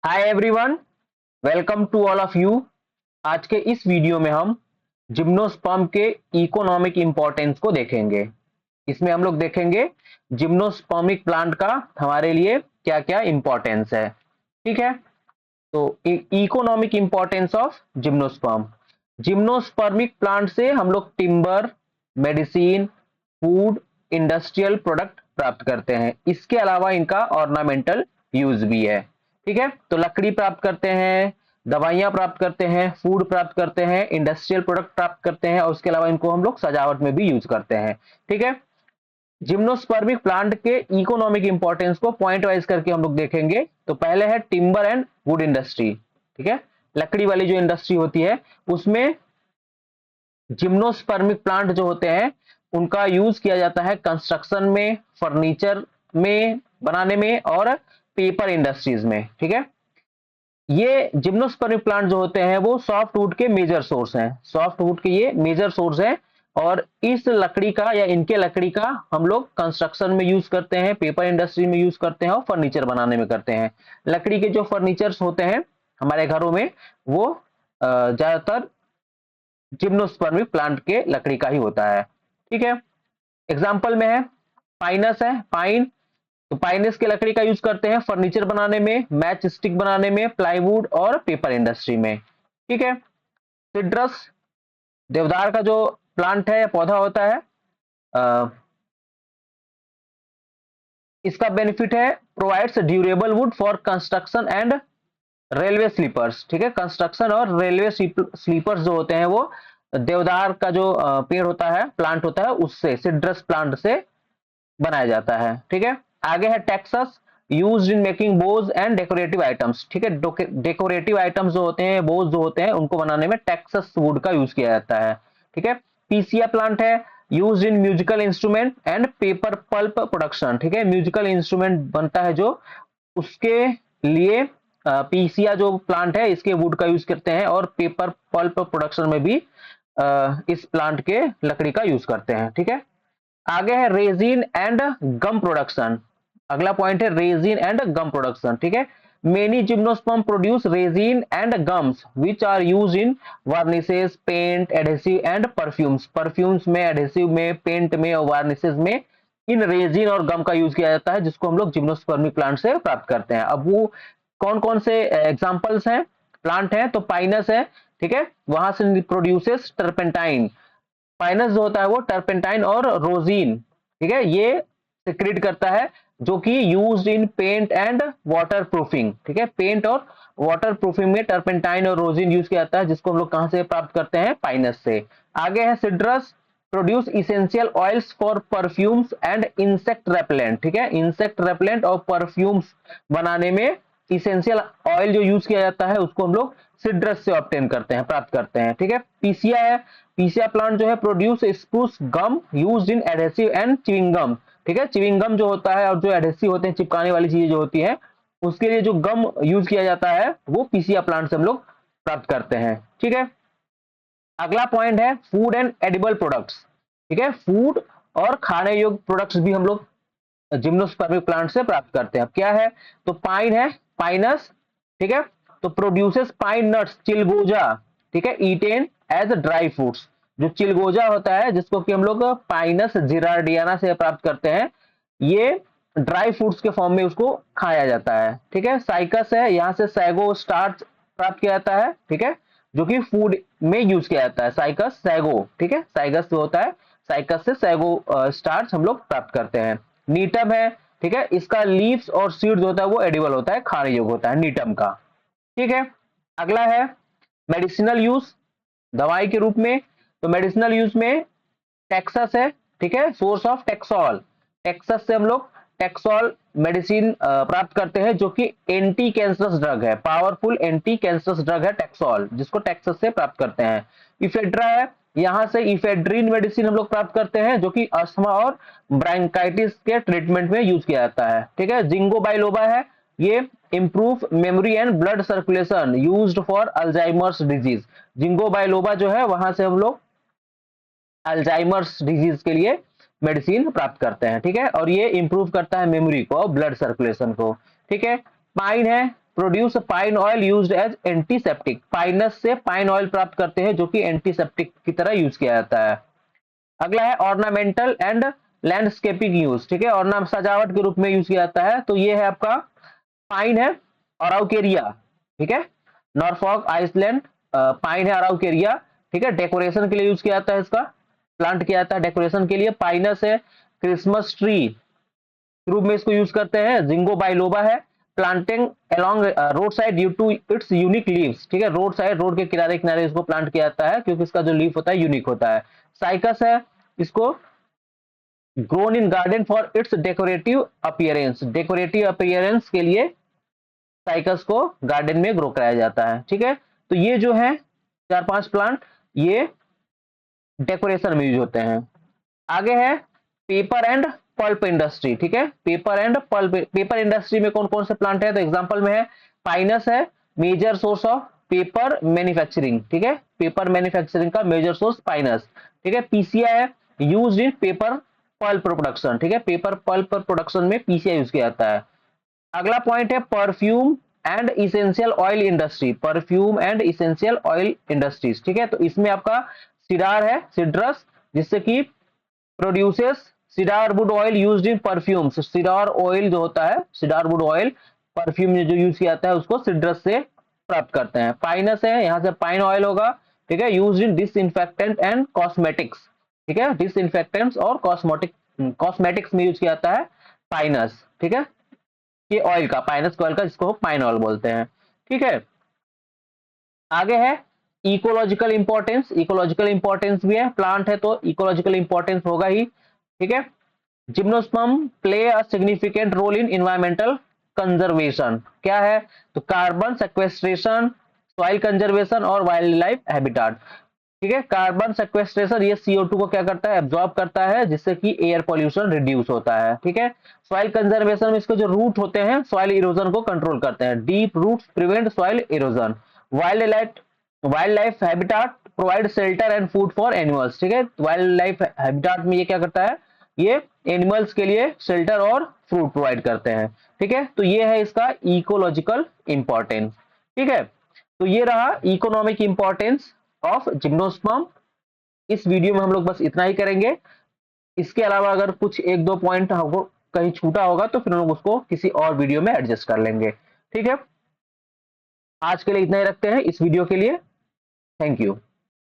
Hi everyone, welcome to all of you. आज के इस वीडियो में हम जिम्नोस्पर्म के इकोनॉमिक इंपॉर्टेंस को देखेंगे। इसमें हम लोग देखेंगे जिम्नोस्पर्मिक प्लांट का हमारे लिए क्या क्या इंपॉर्टेंस है। ठीक है, तो economic importance of gymnosperm. Gymnospermic plant से हम लोग timber, medicine, food, industrial product प्राप्त करते हैं। इसके अलावा इनका ऑर्नामेंटल यूज भी है। ठीक है, तो लकड़ी प्राप्त करते हैं, दवाइयां प्राप्त करते हैं, फूड प्राप्त करते हैं, इंडस्ट्रियल प्रोडक्ट प्राप्त करते हैं और उसके अलावा इनको हम लोग सजावट में भी यूज करते हैं। ठीक है, जिम्नोस्पर्मिक प्लांट के इकोनॉमिक इंपॉर्टेंस को पॉइंट वाइज करके हम लोग देखेंगे। तो पहले है टिम्बर एंड वुड इंडस्ट्री। ठीक है, लकड़ी वाली जो इंडस्ट्री होती है उसमें जिम्नोस्पर्मिक प्लांट जो होते हैं उनका यूज किया जाता है कंस्ट्रक्शन में, फर्नीचर में बनाने में और पेपर इंडस्ट्रीज में। ठीक है, ये जिम्नोस्पर्मिक प्लांट जो होते हैं वो सॉफ्टवुड के मेजर सोर्स हैं। सॉफ्टवुड के ये मेजर सोर्स हैं और इस लकड़ी का या इनके लकड़ी का हम लोग कंस्ट्रक्शन में यूज करते हैं, पेपर इंडस्ट्री में यूज करते हैं और फर्नीचर बनाने में करते हैं। लकड़ी के जो फर्नीचर्स होते हैं हमारे घरों में वो ज्यादातर जिम्नोस्पर्मिक प्लांट के लकड़ी का ही होता है। ठीक है, एग्जाम्पल में है पाइनस है, पाइन। तो पाइनस के लकड़ी का यूज करते हैं फर्नीचर बनाने में, मैच स्टिक बनाने में, प्लाईवुड और पेपर इंडस्ट्री में। ठीक है, सिट्रस, देवदार का जो प्लांट है या पौधा होता है, अ, इसका बेनिफिट है provides durable wood for construction and railway sleepers. ठीक है, कंस्ट्रक्शन और रेलवे स्लीपर्स जो होते हैं वो देवदार का जो पेड़ होता है, प्लांट होता है, उससे सिट्रस प्लांट से बनाया जाता है। ठीक है, आगे है Texas, used in making Bhoj and decorative items. ठीक है, डेकोरेटिव आइटम्स जो होते हैं, बोज जो होते हैं, उनको बनाने में टेक्सस वुड का यूज किया जाता है। ठीक है, पीसिया प्लांट है, used in musical instrument and paper pulp production. ठीक है, म्यूजिकल इंस्ट्रूमेंट बनता है जो, उसके लिए पीसिया जो प्लांट है इसके वुड का यूज करते हैं और पेपर पल्प प्रोडक्शन में भी इस प्लांट के लकड़ी का यूज करते हैं। ठीक है, आगे है रेजिन एंड गम प्रोडक्शन। अगला पॉइंट है रेजिन एंड गम प्रोडक्शन। ठीक है, many gymnosperm produce resin and gums which are use in varnishes, paint, adhesive and perfumes. Perfumes में, एडहेसिव में, पेंट में और वार्निसेस में इन रेजिन और गम का यूज किया जाता है, जिसको हम लोग जिम्नोस्पर्मिक प्लांट से प्राप्त करते हैं। अब वो कौन कौन से एग्जाम्पल्स हैं, प्लांट है, तो पाइनस है। ठीक है, वहां से प्रोड्यूसेस टर्पेंटाइन। पाइनस जो होता है वो टर्पेंटाइन और रोजीन, ठीक है, ये सिक्रीट करता है, जो कि used in paint and waterproofing. ठीक है, पेंट और वाटर प्रूफिंग में टर्पेंटाइन और रोजीन यूज किया जाता है, जिसको हम लोग कहां से प्राप्त करते हैं, पाइनस से। आगे है citrus, produce essential oils for perfumes and insect repellent. ठीक है, इंसेक्ट रेपेलेंट और परफ्यूम्स बनाने में इसेंशियल ऑयल जो यूज किया जाता है उसको हम लोग सिट्रस से ऑब्टेन करते हैं, प्राप्त करते हैं। ठीक है, पीसिया है, पीसिया प्लांट जो है produce spruce gum used in adhesive and chewing gum. ठीक है, च्युइंगम जो होता है और जो एडहेसिव होते हैं, चिपकाने वाली चीजें जो होती है, उसके लिए जो गम यूज किया जाता है वो पीसिया प्लांट से हम लोग प्राप्त करते हैं। ठीक है, अगला पॉइंट है फूड एंड एडिबल प्रोडक्ट्स। ठीक है, फूड और खाने योग्य प्रोडक्ट्स भी हम लोग जिम्नोस्पर्मिक प्लांट से प्राप्त करते हैं। अब क्या है, तो पाइन है, पाइनस। ठीक है, तो प्रोड्यूसेस पाइन नट्स, चिलगोजा। ठीक है, ईटेन एज ड्राई फ्रूट्स। जो चिलगोजा होता है जिसको कि हम लोग पाइनस जिरार्डियाना से प्राप्त करते हैं, ये ड्राई फ्रूट्स के फॉर्म में उसको खाया जाता है। ठीक है, साइकस है, यहां से सैगो स्टार्च प्राप्त किया जाता है। ठीक है, जो कि फूड में यूज किया जाता है, साइकस सैगो। ठीक है, साइकस जो होता है, साइकस से सैगो स्टार्च हम लोग प्राप्त करते हैं। नीटम है, ठीक है, इसका लीव्स और सीड्स होता है वो एडिबल होता है, खाने योग्य होता है नीटम का। ठीक है, अगला है मेडिसिनल यूज, दवाई के रूप में। तो मेडिसिनल यूज में टेक्सस है, ठीक है, सोर्स ऑफ टेक्सोल। टेक्सस से हम लोग टेक्सोल मेडिसिन प्राप्त करते हैं, जो कि एंटी कैंसरस ड्रग है, पावरफुल एंटी कैंसरस ड्रग है टेक्सोल, जिसको टेक्सस से प्राप्त करते हैं। इफेड्रा है, यहां से इफेड्रीन मेडिसिन हम लोग प्राप्त करते हैं, जो कि अस्थमा और ब्रांकाइटिस के ट्रीटमेंट में यूज किया जाता है। ठीक है, जिंगो बाइलोबा है, ये improve memory and blood circulation, used for Alzheimer's disease. Ginkgo biloba जो है वहां से हम लोग अल्जाइमर्स डिजीज के लिए मेडिसिन प्राप्त करते हैं। ठीक है, और ये इंप्रूव करता है मेमोरी को, ब्लड सर्कुलेशन को। ठीक है, पाइन है, produce pine oil used as antiseptic, Pinus से पाइन ऑयल प्राप्त करते हैं जो कि एंटीसेप्टिक की तरह यूज किया जाता है। अगला है ऑर्नामेंटल एंड लैंडस्केपिंग यूज, ठीक है, और सजावट के रूप में यूज किया जाता है। तो ये है आपका पाइन है अराउकेरिया, ठीक है, नॉर्फॉक आइसलैंड पाइन है अराउकेरिया, ठीक है, डेकोरेशन के लिए यूज किया जाता है, इसका प्लांट किया जाता है डेकोरेशन के लिए। पाइनस है क्रिसमस ट्री रूप में इसको यूज करते हैं। जिंगो बाइलोबा है planting along road side due to its unique leaves, ठीक है, रोड साइड रोड के किनारे किनारे इसको प्लांट किया जाता है क्योंकि इसका जो लीफ होता है यूनिक होता है। साइकस है, इसको grown in garden for its decorative appearance, decorative appearance के लिए साइकस को गार्डन में ग्रो कराया जाता है, ठीक है। तो ये जो है 4-5 प्लांट ये डेकोरेशन में यूज होते हैं। आगे है पेपर एंड पल्प इंडस्ट्री, ठीक है, paper and pulp, paper industry में कौन कौन से प्लांट है, तो एग्जांपल में है पाइनस है major source of paper manufacturing, ठीक है, पेपर मैन्युफैक्चरिंग का मेजर सोर्स पाइनस, ठीक है। पीसीआई है used in paper pulp production, ठीक है, पेपर पल्प प्रोडक्शन में पीसीआई यूज किया जाता है। अगला पॉइंट है perfume and essential oil industry, perfume and essential oil industries, ठीक है। तो इसमें आपका सिडार है सिड्रस जिससे कि produces cedar would oil used in perfumes, cedar oil जो होता है सिडार वुड ऑयल परफ्यूम में जो यूज किया जाता है उसको सिड्रस से प्राप्त करते हैं। पाइनस है यहाँ से पाइन ऑयल होगा, ठीक है, used in disinfectant and cosmetics, ठीक है, डिसइंफेक्टेंट्स और कॉस्मेटिक्स में यूज किया जाता है पाइनस, ठीक है, ये ऑयल का पाइनस ऑयल का जिसको पाइन ऑयल बोलते हैं, ठीक है। आगे है इकोलॉजिकल इंपॉर्टेंस, इकोलॉजिकल इंपॉर्टेंस भी है, प्लांट है तो इकोलॉजिकल इंपॉर्टेंस होगा ही, ठीक है। Gymnosperm play a significant role in environmental conservation, क्या है, तो कार्बन सेक्वेस्ट्रेशन, सॉइल कंजर्वेशन और वाइल्ड लाइफ हैबिटाट, ठीक है। कार्बन सेक्वेस्ट्रेशन ये CO2 को क्या करता है, एब्जॉर्ब करता है जिससे कि एयर पॉल्यूशन रिड्यूस होता है, ठीक है। सॉइल कंजर्वेशन में इसके जो रूट होते हैं सॉइल इरोजन को कंट्रोल करते हैं, deep roots prevent soil erosion. Wildlife habitat provide shelter and food for animals, ठीक है, वाइल्ड लाइफ हैबिटाट में ये क्या करता है, ये एनिमल्स के लिए शेल्टर और फूड प्रोवाइड करते हैं, ठीक है। तो ये है इसका इकोलॉजिकल इंपॉर्टेंस, ठीक है। तो ये रहा इकोनॉमिक इंपॉर्टेंस ऑफ जिम्नोस्पर्म। इस वीडियो में हम लोग बस इतना ही करेंगे, इसके अलावा अगर कुछ 1-2 पॉइंट हमको कहीं छूटा होगा तो फिर हम लोग उसको किसी और वीडियो में एडजस्ट कर लेंगे, ठीक है। आज के लिए इतना ही रखते हैं इस वीडियो के लिए, थैंक यू।